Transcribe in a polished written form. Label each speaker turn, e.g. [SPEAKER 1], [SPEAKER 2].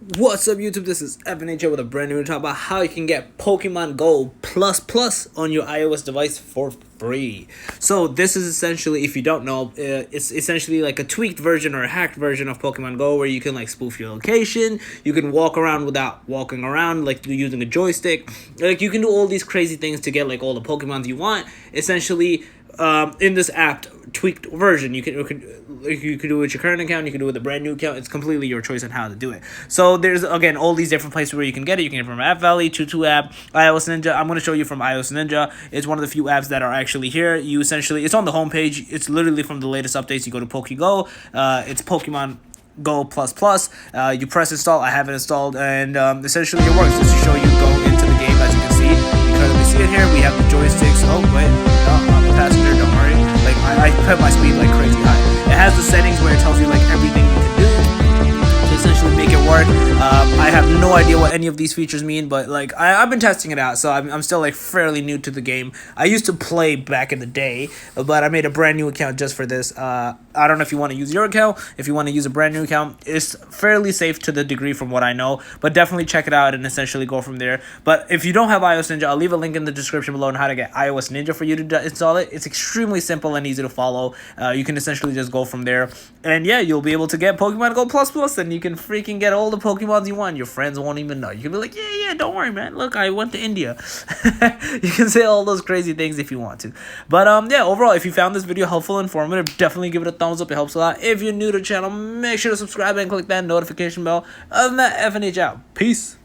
[SPEAKER 1] What's up, YouTube? This is Evan here with a brand new talk about how you can get Pokemon Go Plus on your iOS device for free. So this is essentially, if you don't know, it's essentially like a tweaked version or a hacked version of Pokemon Go where you can like spoof your location. You can walk around without walking around, like using a joystick. Like you can do all these crazy things to get like all the Pokemons you want. Essentially, in this app tweaked version, you can do it with your current account, you can do it with a brand new account. It's completely your choice on how to do it. So there's again all these different places where you can get it. You can get it from App Valley, Tutu app, iOS Ninja. I'm going to show you from iOS Ninja. It's one of the few apps that are actually here. You essentially, it's on the homepage. It's literally from the latest updates. You go to pokego. It's Pokemon Go Plus. You press install. I have it installed, and essentially it works. Just to show you going into the game, as you can see, you currently see it here. We have the joysticks. Oh wait, no, I'm the passenger. Don't worry. Like I put my speed like crazy high. It has the settings where it tells you like everything you can do to essentially make it work. I have no idea what any of these features mean, but like I've been testing it out, so I'm still like fairly new to the game. I used to play back in the day, but I made a brand new account just for this. I don't know if you want to use your account. If you want to use a brand new account, it's fairly safe to the degree from what I know, but definitely check it out and essentially go from there. But if you don't have iOS Ninja, I'll leave a link in the description below on how to get iOS Ninja for you to install it. It's extremely simple and easy to follow. You can essentially just go from there, and yeah, you'll be able to get Pokemon Go Plus, and you can freaking get all the Pokemons you want. Your friends won't even know. You can be like, yeah, don't worry, man. Look, I went to India. You can say all those crazy things if you want to. But yeah, overall, if you found this video helpful and informative, definitely give it a thumbs up. It helps a lot. If you're new to the channel, make sure to subscribe and click that notification bell. Other than that, FNH out. Peace.